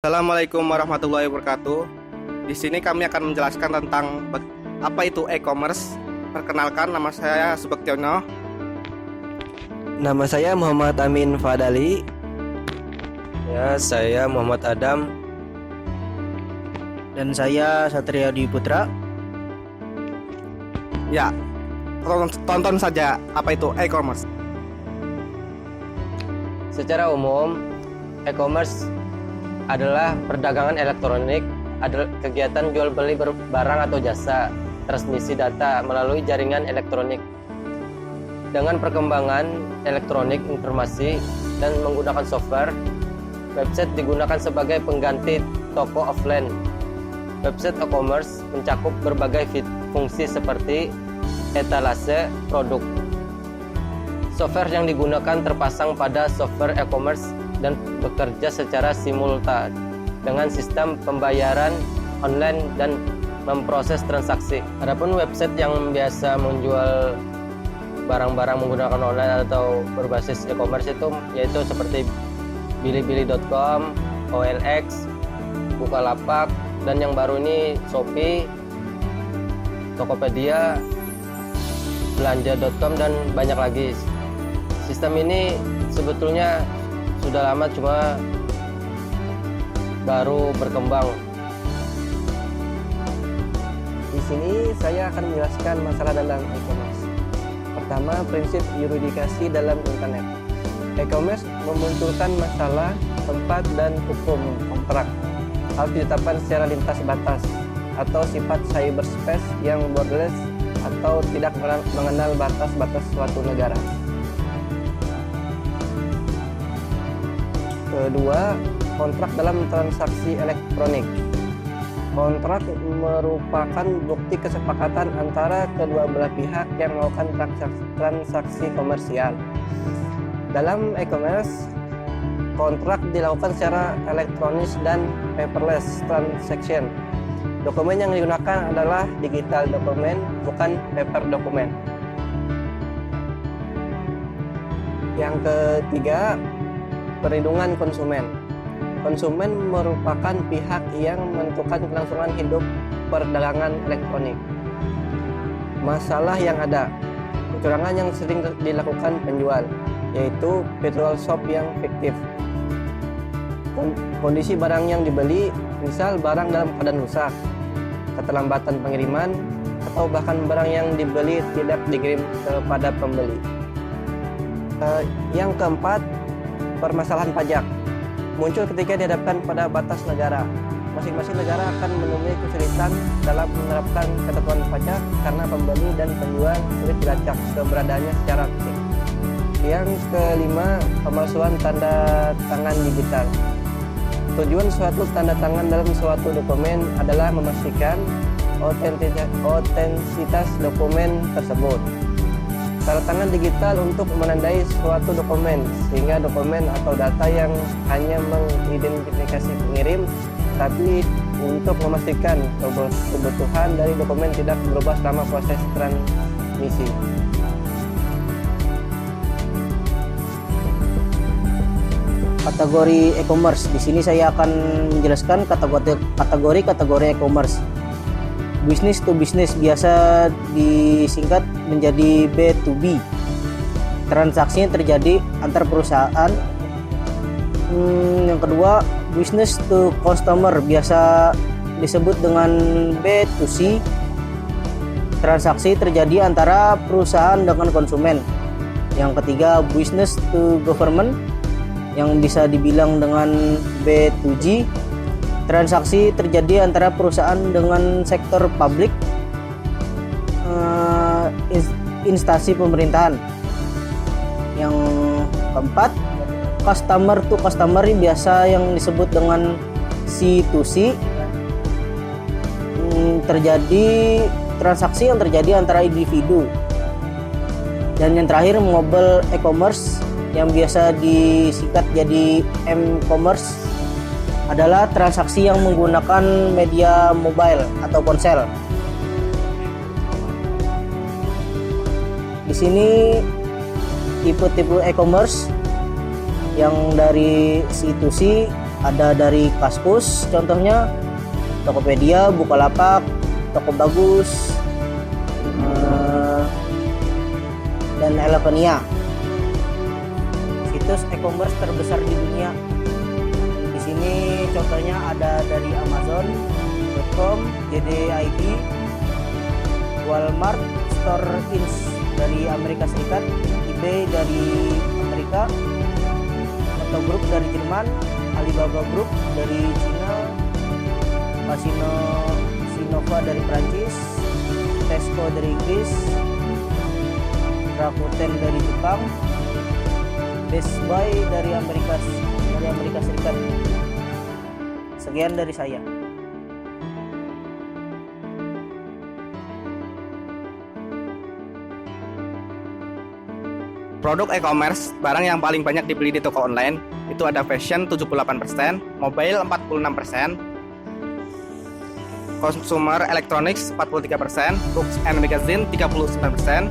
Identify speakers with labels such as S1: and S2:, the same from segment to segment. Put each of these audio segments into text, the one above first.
S1: Assalamualaikum warahmatullahi wabarakatuh. Di sini kami akan menjelaskan tentang apa itu e-commerce. Perkenalkan, nama saya Subektiono.
S2: Nama saya Muhammad Amin Fadali.
S3: Ya, saya Muhammad Adam.
S4: Dan saya Satria Dwi Putra.
S1: Ya, tonton saja apa itu e-commerce.
S3: Secara umum, e-commerce adalah perdagangan elektronik, adalah kegiatan jual beli barang atau jasa, transmisi data melalui jaringan elektronik. Dengan perkembangan elektronik informasi dan menggunakan software, website digunakan sebagai pengganti toko offline. Website e-commerce mencakup berbagai fungsi seperti etalase produk. Software yang digunakan terpasang pada software e-commerce dan bekerja secara simultan dengan sistem pembayaran online dan memproses transaksi. Adapun website yang biasa menjual barang-barang menggunakan online atau berbasis e-commerce itu yaitu seperti bilibili.com, OLX, Bukalapak, dan yang baru ini Shopee, Tokopedia, belanja.com, dan banyak lagi. Sistem ini sebetulnya sudah lama, cuma baru berkembang.
S2: Di sini saya akan menjelaskan masalah dalam e-commerce. Pertama, prinsip yuridikasi dalam internet. E-commerce memunculkan masalah tempat dan hukum kontrak harus ditetapkan secara lintas batas atau sifat cyberspace yang borderless atau tidak mengenal batas-batas suatu negara. Kedua, kontrak dalam transaksi elektronik. Kontrak merupakan bukti kesepakatan antara kedua belah pihak yang melakukan transaksi komersial. Dalam e-commerce, kontrak dilakukan secara elektronis dan paperless transaction. Dokumen yang digunakan adalah digital dokumen, bukan paper dokumen. Yang ketiga, perlindungan konsumen. Konsumen merupakan pihak yang menentukan kelangsungan hidup perdagangan elektronik. Masalah yang ada, kecurangan yang sering dilakukan penjual, yaitu virtual shop yang fiktif. Kondisi barang yang dibeli, misal barang dalam keadaan rusak, keterlambatan pengiriman, atau bahkan barang yang dibeli tidak dikirim kepada pembeli. Yang keempat, permasalahan pajak muncul ketika dihadapkan pada batas negara. Masing-masing negara akan menemui kesulitan dalam menerapkan ketentuan pajak karena pembeli dan penjual sulit dilacak keberadaannya secara fisik. Yang kelima, pemalsuan tanda tangan digital. Tujuan suatu tanda tangan dalam suatu dokumen adalah memastikan otentisitas dokumen tersebut. Tanda tangan digital untuk menandai suatu dokumen, sehingga dokumen atau data yang hanya mengidentifikasi pengirim, tapi untuk memastikan kebutuhan dari dokumen tidak berubah selama proses transmisi.
S4: Kategori e-commerce. Di sini saya akan menjelaskan kategori e-commerce. Business to business biasa disingkat menjadi B2B. Transaksinya terjadi antar perusahaan. Yang kedua, business to customer biasa disebut dengan B2C. Transaksi terjadi antara perusahaan dengan konsumen. Yang ketiga, business to government yang bisa dibilang dengan B2G. Transaksi terjadi antara perusahaan dengan sektor publik, instansi pemerintahan. Yang keempat, customer to customer biasa yang disebut dengan C2C. Terjadi transaksi yang terjadi antara individu. Dan yang terakhir, mobile e-commerce yang biasa disingkat jadi m-commerce adalah transaksi yang menggunakan media mobile atau ponsel. Di sini tipe-tipe e-commerce yang dari C2C Ada dari Kaskus contohnya, Tokopedia, Bukalapak, Toko Bagus, dan Elevania. Situs e-commerce terbesar di dunia. Di sini contohnya ada dari Amazon.com, JD.id, Walmart Store Inc. dari Amerika Serikat, eBay dari Amerika, Otto Group dari Jerman, Alibaba Group dari Cina, Casino Sinova dari Prancis, Tesco dari Inggris, Rakuten dari Jepang, Best Buy dari Amerika Serikat. Sekian dari saya.
S1: Produk e-commerce, barang yang paling banyak dibeli di toko online, itu ada fashion 78%, mobile 46%, consumer electronics 43%, books and magazine 39%,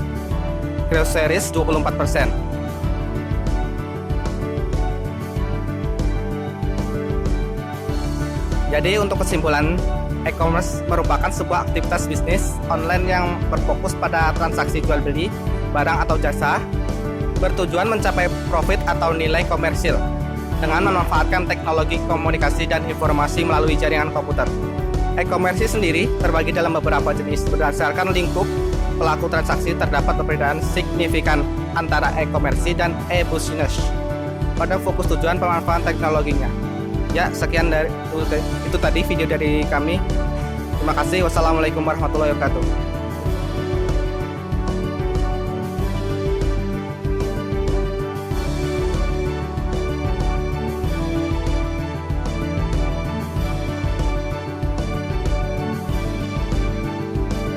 S1: groceries 24%. Jadi untuk kesimpulan, e-commerce merupakan sebuah aktivitas bisnis online yang berfokus pada transaksi jual beli barang atau jasa, bertujuan mencapai profit atau nilai komersil dengan memanfaatkan teknologi komunikasi dan informasi melalui jaringan komputer. E-commerce sendiri terbagi dalam beberapa jenis. Berdasarkan lingkup pelaku transaksi terdapat perbedaan signifikan antara e-commerce dan e-business pada fokus tujuan pemanfaatan teknologinya. Ya, sekian dari itu tadi video dari kami. Terima kasih. Wassalamualaikum warahmatullahi wabarakatuh.